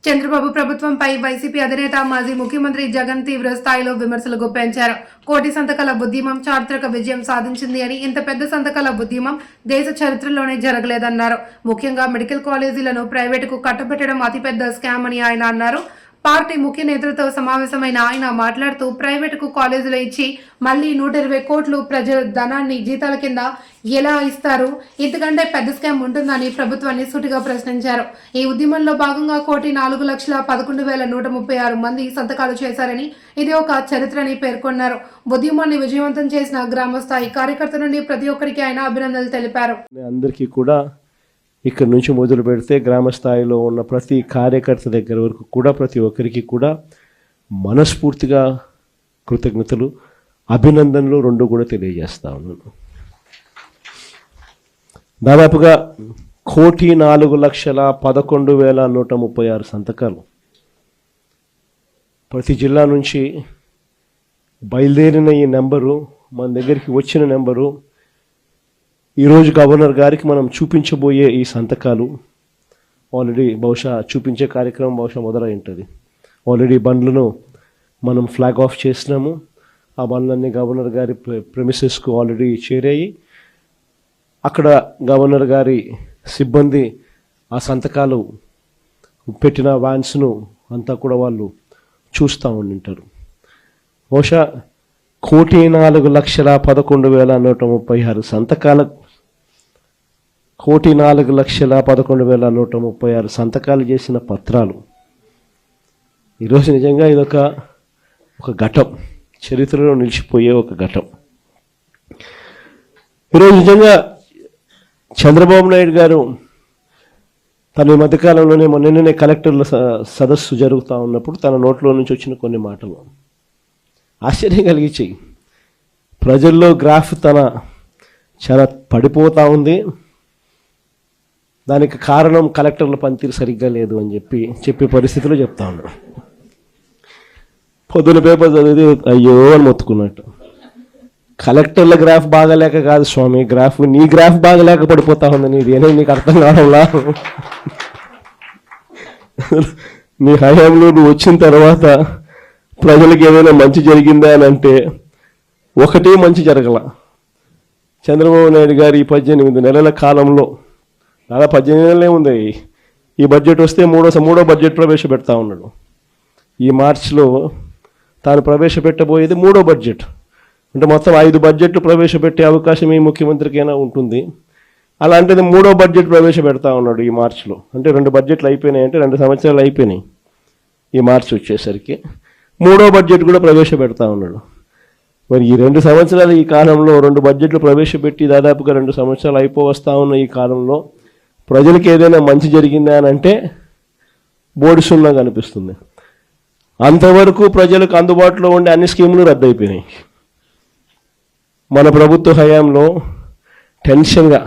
చంద్రబాబు ప్రభుత్వంపై వైసీపీ అధినేత మాజీ ముఖ్యమంత్రి జగన్ తీవ్ర స్థాయిలో విమర్శలు గుప్పించారు. కోటి సంతకాల ఉద్యమం చారిత్రక విజయం సాధించింది అని, ఇంత పెద్ద సంతకాల ఉద్యమం దేశ చరిత్రలోనే జరగలేదన్నారు. ముఖ్యంగా మెడికల్ కాలేజీలను ప్రైవేటుకు కట్టబెట్టడం అతిపెద్ద స్కామ్ అని ఆయన అన్నారు. పార్టీ ముఖ్య నేతలతో సమావేశమైన ఆయన మాట్లాడుతూ ప్రైవేటుకు కాలేజీలు ఇచ్చి మళ్లీ 120 కోట్లు ప్రజల ధనాన్ని జీతాల కింద ఎలా ఇస్తారు? ఇంతకంటే పెద్ద స్కామ్ ఉంటుందని ప్రభుత్వాన్ని సూటిగా ప్రశ్నించారు. ఈ ఉద్యమంలో భాగంగా 1,04,11,136 మంది సంతకాలు చేశారని, ఇది ఒక చరిత్రని పేర్కొన్నారు. ఉద్యమాన్ని విజయవంతం చేసిన గ్రామ స్థాయి కార్యకర్త నుండి ప్రతి ఒక్కరికి ఆయన అభినందనలు తెలిపారు. అందరికీ కూడా ఇక్కడ నుంచి మొదలు పెడితే గ్రామ స్థాయిలో ఉన్న ప్రతి కార్యకర్త దగ్గర వరకు కూడా ప్రతి ఒక్కరికి కూడా మనస్ఫూర్తిగా కృతజ్ఞతలు, అభినందనలు రెండు కూడా తెలియజేస్తా ఉన్నాను. దాదాపుగా 1,04,11,136 సంతకాలు ప్రతి జిల్లా నుంచి బయలుదేరిన ఈ నెంబరు, మన దగ్గరికి వచ్చిన నెంబరు, ఈరోజు గవర్నర్ గారికి మనం చూపించబోయే ఈ సంతకాలు ఆల్రెడీ బహుశా చూపించే కార్యక్రమం బహుశా మొదలై ఉంటుంది. ఆల్రెడీ బండ్లను మనం ఫ్లాగ్ ఆఫ్ చేసినాము. ఆ బండ్లన్నీ గవర్నర్ గారి ప్రెమిసెస్కు ఆల్రెడీ చేరాయి. అక్కడ గవర్నర్ గారి సిబ్బంది ఆ సంతకాలు పెట్టిన వ్యాన్స్ను అంతా కూడా వాళ్ళు చూస్తూ ఉండింటారు. బహుశా 1,04,11,136 సంతకాల 1,04,11,136 సంతకాలు చేసిన పత్రాలు ఈరోజు నిజంగా ఇదొక ఘటం, చరిత్రలో నిలిచిపోయే ఒక ఘటం. ఈరోజు నిజంగా చంద్రబాబు నాయుడు గారు తన ఈ మధ్యకాలంలోనే మొన్ననే కలెక్టర్ల సదస్సు జరుగుతూ ఉన్నప్పుడు తన నోట్లో నుంచి వచ్చిన కొన్ని మాటలు ఆశ్చర్యం కలిగించాయి. ప్రజల్లో గ్రాఫ్ చాలా పడిపోతూ ఉంది, దానికి కారణం కలెక్టర్ల పనితీరు సరిగ్గా లేదు అని చెప్పే పరిస్థితిలో చెప్తా ఉన్నాడు. పొద్దున పేపర్ చదివితే అయ్యో అని మొత్తుకున్నట్టు. కలెక్టర్ల గ్రాఫ్ బాగాలేక కాదు స్వామి, నీ గ్రాఫ్ బాగాలేక పడిపోతా ఉంది. నీదేనే నీకు అర్థం కావడంలా? నీ హయాంలో నువ్వు వచ్చిన తర్వాత ప్రజలకు ఏదైనా మంచి జరిగిందా అని అంటే ఒకటే మంచి జరగల. చంద్రబాబు నాయుడు గారు ఈ 18 నెలల కాలంలో, దాదాపు 18 నెలలే ఉంది, ఈ బడ్జెట్ వస్తే మూడో బడ్జెట్ ప్రవేశపెడతా ఉన్నాడు. ఈ మార్చిలో తాను ప్రవేశపెట్టబోయేది 3వ బడ్జెట్. అంటే మొత్తం 5 బడ్జెట్లు ప్రవేశపెట్టే అవకాశం ఈ ముఖ్యమంత్రికైనా ఉంటుంది. అలాంటిది 3వ బడ్జెట్ ప్రవేశపెడతా ఉన్నాడు ఈ మార్చిలో. అంటే 2 బడ్జెట్లు అయిపోయినాయి, అంటే 2 సంవత్సరాలు అయిపోయినాయి. ఈ మార్చి వచ్చేసరికి 3వ బడ్జెట్ కూడా ప్రవేశపెడతా ఉన్నాడు. మరి ఈ 2 సంవత్సరాలు ఈ కాలంలో 2 బడ్జెట్లు ప్రవేశపెట్టి దాదాపుగా 2 సంవత్సరాలు అయిపోవస్తా ఉన్న ఈ కాలంలో ప్రజలకు ఏదైనా మంచి జరిగిందా అని అంటే బోర్డు సున్నా కనిపిస్తుంది. అంతవరకు ప్రజలకు అందుబాటులో ఉండే అన్ని స్కీములు రద్దయిపోయినాయి. మన ప్రభుత్వ హయాంలో టెన్షన్గా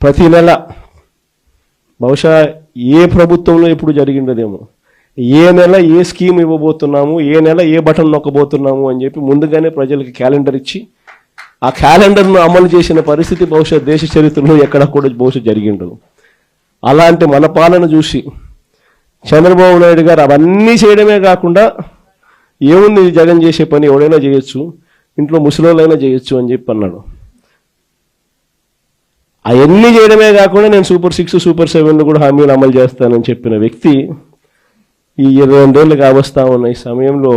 ప్రతి నెల, బహుశా ఏ ప్రభుత్వంలో ఇప్పుడు జరిగిండదేమో, ఏ నెల ఏ స్కీమ్ ఇవ్వబోతున్నాము, ఏ నెల ఏ బటన్ నొక్కబోతున్నాము అని చెప్పి ముందుగానే ప్రజలకి క్యాలెండర్ ఇచ్చి ఆ క్యాలెండర్ను అమలు చేసిన పరిస్థితి బహుశా దేశ చరిత్రలో ఎక్కడ కూడా బహుశా జరిగిండదు. అలాంటి మన పాలన చూసి చంద్రబాబు నాయుడు గారు అవన్నీ చేయడమే కాకుండా ఏముంది జగన్ చేసే పని ఎవడైనా చేయొచ్చు, ఇంట్లో ముసలోళ్ళైనా చేయొచ్చు అని చెప్పి అన్నాడు. అవన్నీ చేయడమే కాకుండా నేను సూపర్ 6, సూపర్ 7 కూడా హామీలు అమలు చేస్తానని చెప్పిన వ్యక్తి ఈ 22 ఏళ్ళు కావస్తా ఉన్న ఈ సమయంలో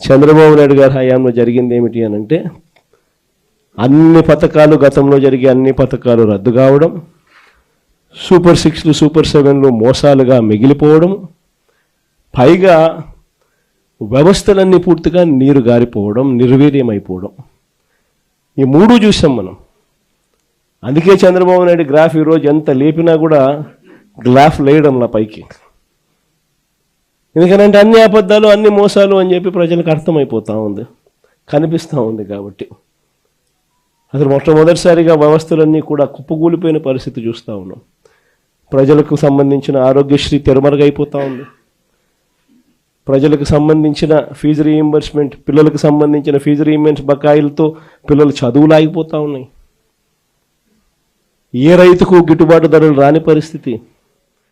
చంద్రబాబు నాయుడు గారి హయాంలో జరిగింది ఏమిటి అని అంటే అన్ని పథకాలు, గతంలో జరిగే అన్ని పథకాలు రద్దు కావడం, సూపర్ 6, సూపర్ 7 మోసాలుగా మిగిలిపోవడం, పైగా వ్యవస్థలన్నీ పూర్తిగా నీరు గారిపోవడం, నిర్వీర్యమైపోవడం. ఈ 3 చూసాం మనం. అందుకే చంద్రబాబు నాయుడు గ్రాఫ్ ఈరోజు ఎంత లేపినా కూడా గ్రాఫ్ లేయడంలా పైకి. ఎందుకంటే అన్ని అబద్ధాలు, అన్ని మోసాలు అని చెప్పి ప్రజలకు అర్థమైపోతూ ఉంది, కనిపిస్తూ ఉంది. కాబట్టి అసలు మొట్టమొదటిసారిగా వ్యవస్థలన్నీ కూడా కుప్పగూలిపోయిన పరిస్థితి చూస్తూ ఉన్నాం. ప్రజలకు సంబంధించిన ఆరోగ్యశ్రీ తెరమరుగైపోతూ ఉంది. ప్రజలకు సంబంధించిన ఫీజు రీయింబర్స్మెంట్, పిల్లలకు సంబంధించిన ఫీజు రీయింబర్స్ బకాయిలతో పిల్లలు చదువులు ఆగిపోతూ ఉన్నాయి. ఏ రైతుకు గిట్టుబాటు ధరలు రాని పరిస్థితి.